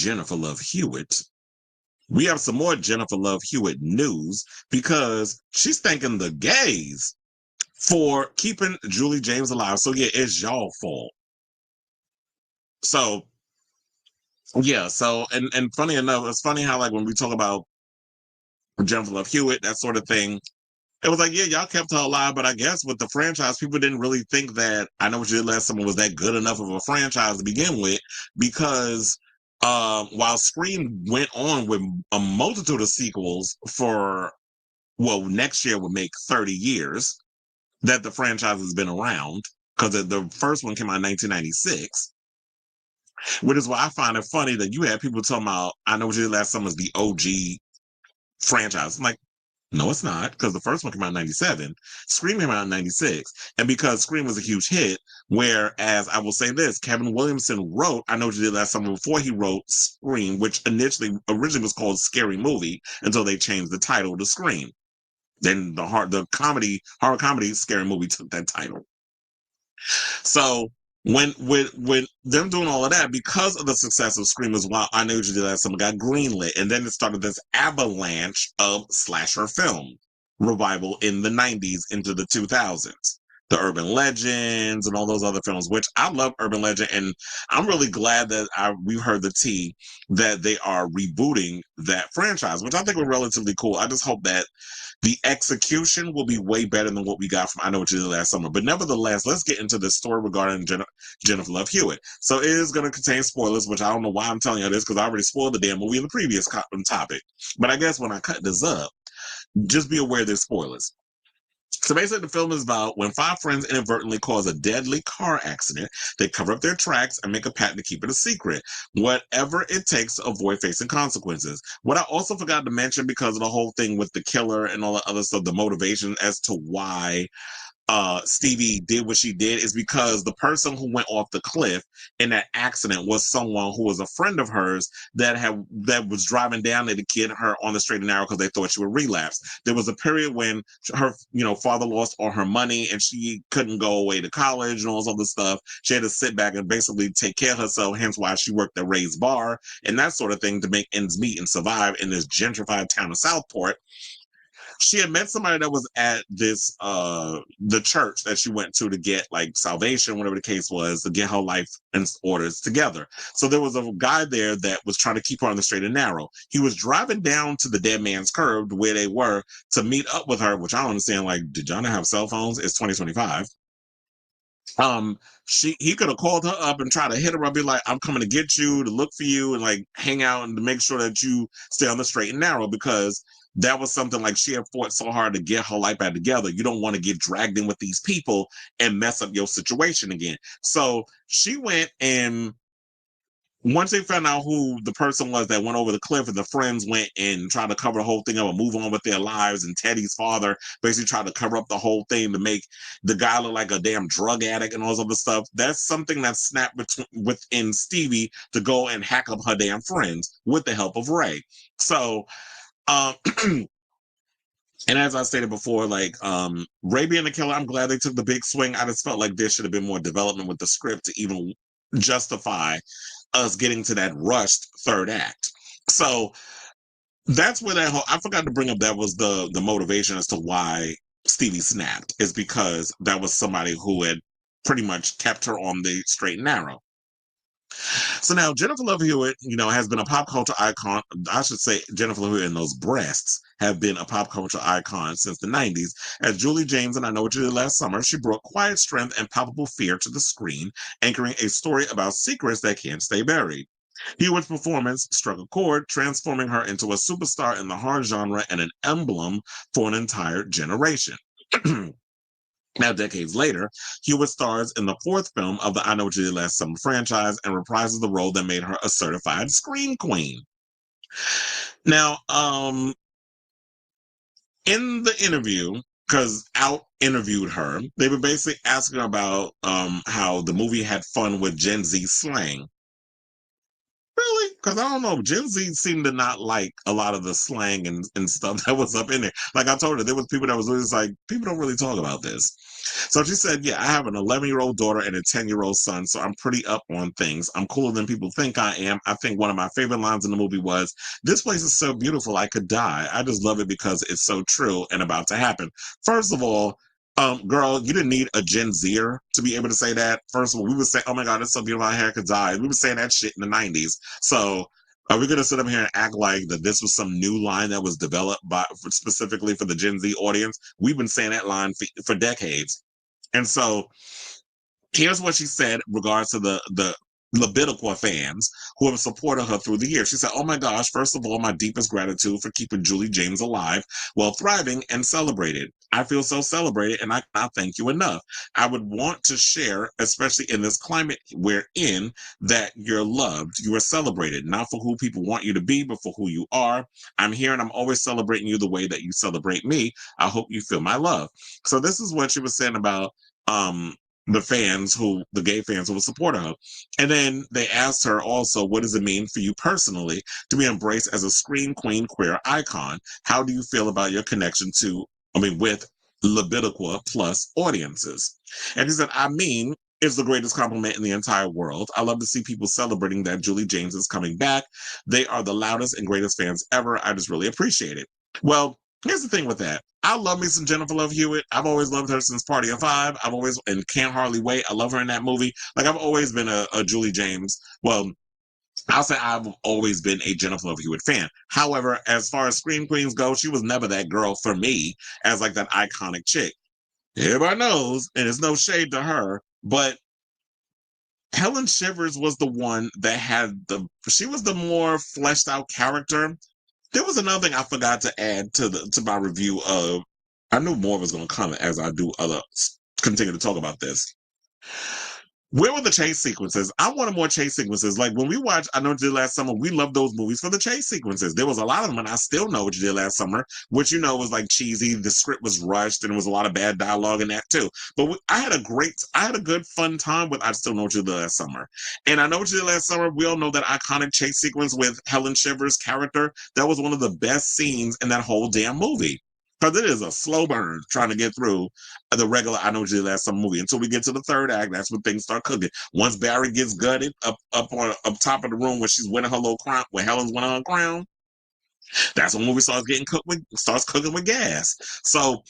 Jennifer Love Hewitt. We have some more Jennifer Love Hewitt news because she's thanking the gays for keeping Julie James alive. So yeah, it's y'all fault. So yeah, so and funny enough, it's funny how like when we talk about Jennifer Love Hewitt, that sort of thing, it was like, yeah, y'all kept her alive, but I guess with the franchise, people didn't really think that I Know What You Did Last Summer was that good enough of a franchise to begin with, because while Scream went on with a multitude of sequels for, well, next year would make 30 years that the franchise has been around, because the first one came out in 1996, which is why I find it funny that you had people talking about I Know What You Did Last Summer is the OG franchise. I'm like, no, it's not, because the first one came out in 97. Scream came out in 96. And because Scream was a huge hit, whereas I will say this, Kevin Williamson wrote I Know What You Did Last Summer before he wrote Scream, which originally was called Scary Movie until they changed the title to Scream. Then the horror comedy Scary Movie took that title. So when with them doing all of that, because of the success of Scream as well, I Know What You Did Last Summer got greenlit, and then it started this avalanche of slasher film revival in the 90s into the 2000s. The Urban Legends and all those other films, which I love Urban Legend, and I'm really glad that we heard the tea that they are rebooting that franchise, which I think was relatively cool. I just hope that the execution will be way better than what we got from I Know What You Did Last Summer. But nevertheless, let's get into the story regarding Jennifer Love Hewitt. So it is going to contain spoilers, which I don't know why I'm telling you this, because I already spoiled the damn movie in the previous topic. But I guess when I cut this up, just be aware there's spoilers. So basically, the film is about when five friends inadvertently cause a deadly car accident. They cover up their tracks and make a pact to keep it a secret, whatever it takes to avoid facing consequences. What I also forgot to mention, because of the whole thing with the killer and all the other stuff, the motivation as to why Stevie did what she did, is because the person who went off the cliff in that accident was someone who was a friend of hers that was driving down there to get her on the straight and narrow because they thought she would relapse. There was a period when her father lost all her money and she couldn't go away to college and all this other stuff. She had to sit back and basically take care of herself, hence why she worked at Ray's Bar and that sort of thing to make ends meet and survive in this gentrified town of Southport. She had met somebody that was at this the church that she went to get like salvation, whatever the case was, to get her life and orders together. So there was a guy there that was trying to keep her on the straight and narrow. He was driving down to the Dead Man's Curve where they were to meet up with her, which I don't understand. Like, did y'all not have cell phones? It's 2025. He could have called her up and tried to hit her up, be like, I'm coming to get you, to look for you, and like hang out and to make sure that you stay on the straight and narrow, because that was something like she had fought so hard to get her life back together. You don't want to get dragged in with these people and mess up your situation again. So she went, and once they found out who the person was that went over the cliff, and the friends went and tried to cover the whole thing up and move on with their lives, and Teddy's father basically tried to cover up the whole thing to make the guy look like a damn drug addict and all this other stuff, that's something that snapped within Stevie to go and hack up her damn friends with the help of Ray. So and as I stated before, like Ray being the killer, I'm glad they took the big swing. I just felt like there should have been more development with the script to even justify us getting to that rushed third act. So that's where that whole, I forgot to bring up, that was the motivation as to why Stevie snapped, is because that was somebody who had pretty much kept her on the straight and narrow. So now Jennifer Love Hewitt, has been a pop culture icon. I should say Jennifer Love Hewitt and those breasts have been a pop culture icon since the 90s. As Julie James and I Know What You Did Last Summer, she brought quiet strength and palpable fear to the screen, anchoring a story about secrets that can't stay buried. Hewitt's performance struck a chord, transforming her into a superstar in the horror genre and an emblem for an entire generation. Now, decades later, Hewitt stars in the fourth film of the I Know What You Did Last Summer franchise and reprises the role that made her a certified scream queen. Now, in the interview, because Out interviewed her, they were basically asking about how the movie had fun with Gen Z slang. Really? Because I don't know, Gen Z seemed to not like a lot of the slang and stuff that was up in there. Like I told her, there was people that was really just like, people don't really talk about this. So she said, yeah, I have an 11-year-old daughter and a 10-year-old son, so I'm pretty up on things. I'm cooler than people think I am. I think one of my favorite lines in the movie was, this place is so beautiful, I could die. I just love it because it's so true and about to happen. First of all, girl, you didn't need a Gen Zer to be able to say that. First of all, we would say, oh my God, it's so beautiful, my hair could die. We were saying that shit in the 90s. So are we going to sit up here and act like that this was some new line that was developed specifically for the Gen Z audience? We've been saying that line for decades. And so here's what she said in regards to the Leviticua fans who have supported her through the years. She said, oh my gosh, first of all, my deepest gratitude for keeping Julie James alive while thriving and celebrated. I feel so celebrated and I cannot thank you enough. I would want to share, especially in this climate we're in, that you're loved, you are celebrated, not for who people want you to be, but for who you are. I'm here and I'm always celebrating you the way that you celebrate me. I hope you feel my love. So this is what she was saying about the gay fans who were supporting her. And then they asked her also, what does it mean for you personally to be embraced as a scream queen queer icon? How do you feel about your connection with Leviticua plus audiences? And he said, it's the greatest compliment in the entire world. I love to see people celebrating that Julie James is coming back. They are the loudest and greatest fans ever. I just really appreciate it. Well, here's the thing with that. I love me some Jennifer Love Hewitt. I've always loved her since Party of Five. And Can't Hardly Wait. I love her in that movie. Like, I've always been a Julie James. Well, I'll say I've always been a Jennifer Love Hewitt fan. However, as far as Scream Queens go, she was never that girl for me as like that iconic chick. Everybody knows, and it's no shade to her, but Helen Shivers was the one that she was the more fleshed out character. There was another thing I forgot to add to my review of. I knew more was going to come as I continue to talk about this. Where were the chase sequences? I wanted more chase sequences. Like when we watched I Know What You Did Last Summer, we loved those movies for the chase sequences. There was a lot of them, and I still Know What You Did Last Summer, which was like cheesy. The script was rushed, and there was a lot of bad dialogue in that too. But I had a good fun time with I Still Know What You Did Last Summer. And I Know What You Did Last Summer, we all know that iconic chase sequence with Helen Shivers' character. That was one of the best scenes in that whole damn movie. Because it is a slow burn trying to get through the regular I Know What You Did Last Summer movie. Until we get to the third act, that's when things start cooking. Once Barry gets gutted up top of the room where she's winning her little crown, where Helen's winning her crown, that's when the movie starts cooking with gas. So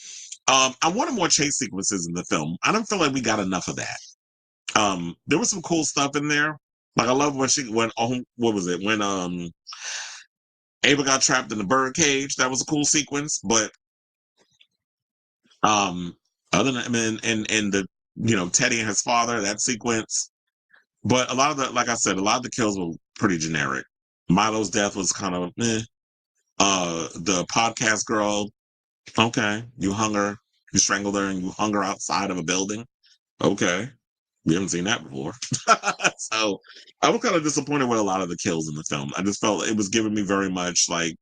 I wanted more chase sequences in the film. I don't feel like we got enough of that. There was some cool stuff in there. Like I love when Ava got trapped in the bird cage. That was a cool sequence, but other than and the Teddy and his father, that sequence. But a lot of the kills were pretty generic. Milo's death was kind of the podcast girl, okay, you strangled her and you hung her outside of a building. Okay. We haven't seen that before. So I was kind of disappointed with a lot of the kills in the film. I just felt it was giving me very much like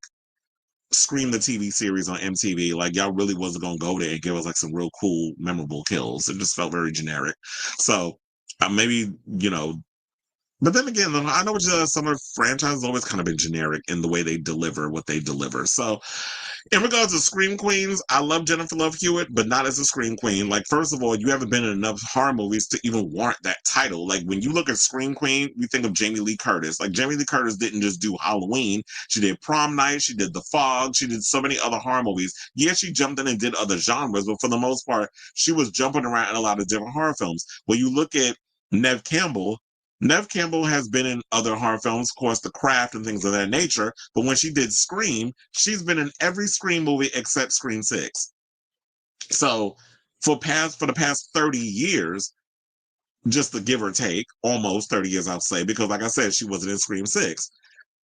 Scream the TV series on MTV. Like y'all really wasn't gonna go there and give us like some real cool, memorable kills. It just felt very generic. So maybe but then again, I know some of the franchises always kind of been generic in the way they deliver what they deliver. So in regards to Scream Queens, I love Jennifer Love Hewitt, but not as a Scream Queen. Like, first of all, you haven't been in enough horror movies to even warrant that title. Like, when you look at Scream Queen, we think of Jamie Lee Curtis. Like, Jamie Lee Curtis didn't just do Halloween. She did Prom Night. She did The Fog. She did so many other horror movies. Yeah, she jumped in and did other genres, but for the most part, she was jumping around in a lot of different horror films. When you look at Neve Campbell has been in other horror films, of course, The Craft and things of that nature. But when she did Scream, she's been in every Scream movie except Scream 6. So for the past 30 years, just to give or take, almost 30 years, I'll say, because like I said, she wasn't in Scream 6.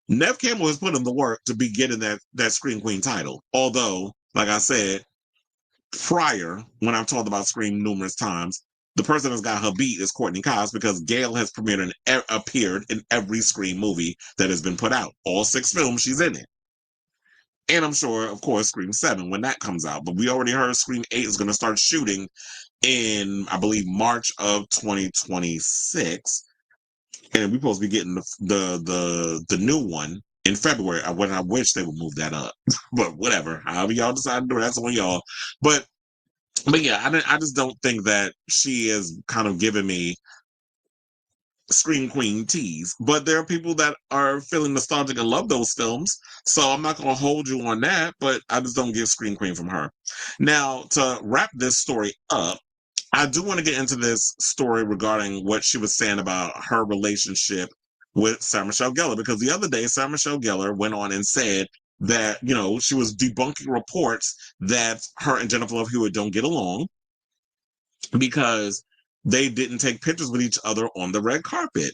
Neve Campbell has put in the work to be getting that Scream Queen title. Although, like I said, prior, when I've talked about Scream numerous times, the person that's got her beat is Courtney Cox because Gail has appeared in every Scream movie that has been put out. All 6 films, she's in it. And I'm sure, of course, Scream 7 when that comes out. But we already heard Scream 8 is going to start shooting in, I believe, March of 2026. and we're supposed to be getting the new one in February. When I wish they would move that up, but whatever. However y'all decide to do it, that's on y'all. But yeah, I just don't think that she is kind of giving me Scream Queen tease. But there are people that are feeling nostalgic and love those films, so I'm not going to hold you on that. But I just don't get Scream Queen from her. Now, to wrap this story up, I do want to get into this story regarding what she was saying about her relationship with Sarah Michelle Gellar, because the other day Sarah Michelle Gellar went on and said that, she was debunking reports that her and Jennifer Love Hewitt don't get along because they didn't take pictures with each other on the red carpet.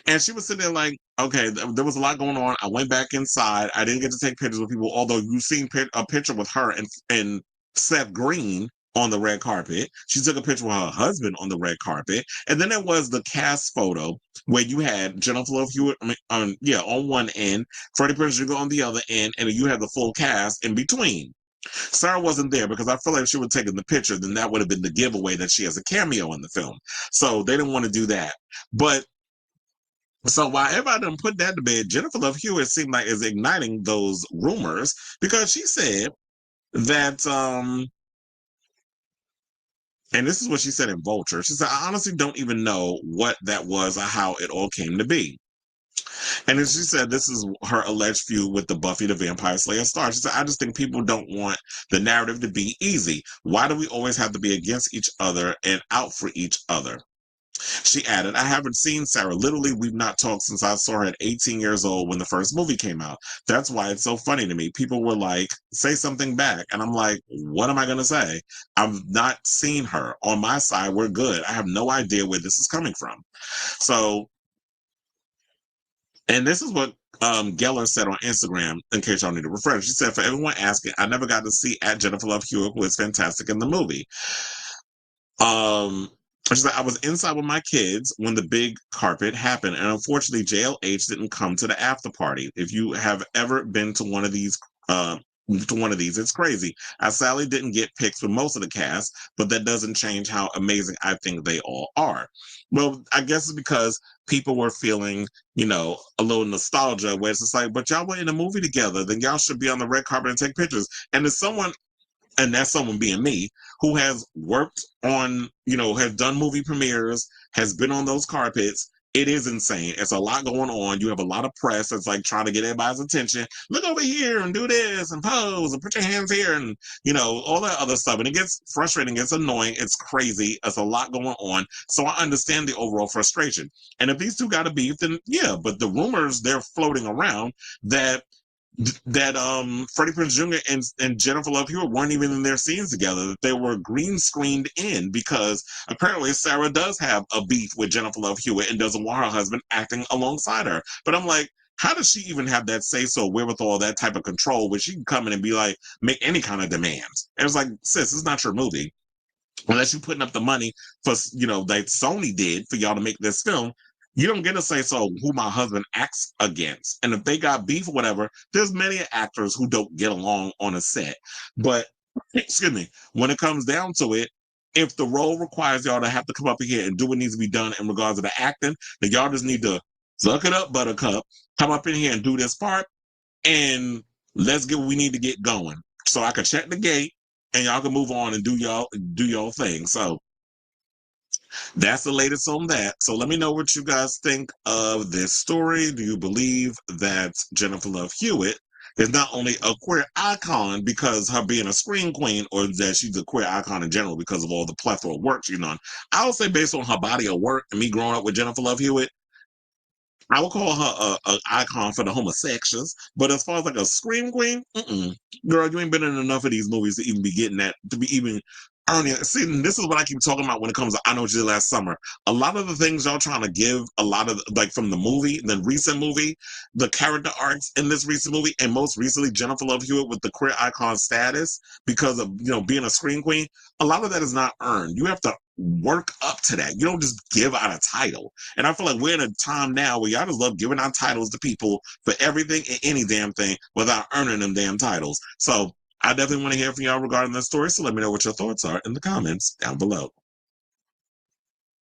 And she was sitting there like, okay, there was a lot going on. I went back inside. I didn't get to take pictures with people, although you've seen a picture with her and Seth Green on the red carpet. She took a picture with her husband on the red carpet. And then there was the cast photo where you had Jennifer Love Hewitt, on one end, Freddie Prinze Jr. on the other end, and you had the full cast in between. Sarah wasn't there because I feel like if she would have taken the picture, then that would have been the giveaway that she has a cameo in the film. So they didn't want to do that. But so while everybody done put that to bed, Jennifer Love Hewitt seemed like is igniting those rumors because she said that, and this is what she said in Vulture. She said, I honestly don't even know what that was or how it all came to be. And then she said this is her alleged feud with the Buffy the Vampire Slayer star. She said, I just think people don't want the narrative to be easy. Why do we always have to be against each other and out for each other? She added, I haven't seen Sarah. Literally, we've not talked since I saw her at 18 years old when the first movie came out. That's why it's so funny to me. People were like, say something back. And I'm like, what am I going to say? I've not seen her. On my side, we're good. I have no idea where this is coming from. So, and this is what Gellar said on Instagram, in case y'all need to refresh. She said, for everyone asking, I never got to see at Jennifer Love Hewitt, who is fantastic in the movie. She said, I was inside with my kids when the big carpet happened, and unfortunately, JLH didn't come to the after party. If you have ever been to one of these, it's crazy. I sadly didn't get pics with most of the cast, but that doesn't change how amazing I think they all are. Well, I guess it's because people were feeling, a little nostalgia, where it's just like, but y'all were in a movie together, then y'all should be on the red carpet and take pictures. And as someone, and that's someone being me, who has worked on, has done movie premieres, has been on those carpets. It is insane. It's a lot going on. You have a lot of press that's like trying to get everybody's attention. Look over here and do this and pose and put your hands here and, all that other stuff. And it gets frustrating. It's annoying. It's crazy. It's a lot going on. So I understand the overall frustration. And if these two got a beef, then yeah, but the rumors they're floating around that Freddie Prinze Jr. and Jennifer Love Hewitt weren't even in their scenes together, that they were green screened in because apparently Sarah does have a beef with Jennifer Love Hewitt and doesn't want her husband acting alongside her. But I'm like, how does she even have that say-so wherewithal, that type of control where she can come in and be like, make any kind of demands? And it's like, sis, it's not your movie. Unless you're putting up the money for, that Sony did for y'all to make this film, you don't get to say so who my husband acts against. And if they got beef or whatever, there's many actors who don't get along on a set. But, excuse me, when it comes down to it, if the role requires y'all to have to come up here and do what needs to be done in regards to the acting, then y'all just need to suck it up, buttercup, come up in here and do this part, and let's get what we need to get going. So I can check the gate and y'all can move on and do y'all thing. So that's the latest on that. So let me know what you guys think of this story. Do you believe that Jennifer Love Hewitt is not only a queer icon because her being a screen queen, or that she's a queer icon in general because of all the plethora of work she's done? I would say based on her body of work and me growing up with Jennifer Love Hewitt, I would call her a icon for the homosexuals. But as far as like a scream queen, girl, you ain't been in enough of these movies to even be getting that, to be even earning. See, this is what I keep talking about when it comes to I Know What You Did Last Summer. A lot of the things y'all trying to give, a lot of like from the movie, the recent movie, the character arcs in this recent movie, and most recently Jennifer Love Hewitt with the queer icon status because of being a screen queen. A lot of that is not earned. You have to work up to that. You don't just give out a title. And I feel like we're in a time now where y'all just love giving out titles to people for everything and any damn thing without earning them damn titles. So I definitely want to hear from y'all regarding this story. So let me know what your thoughts are in the comments down below.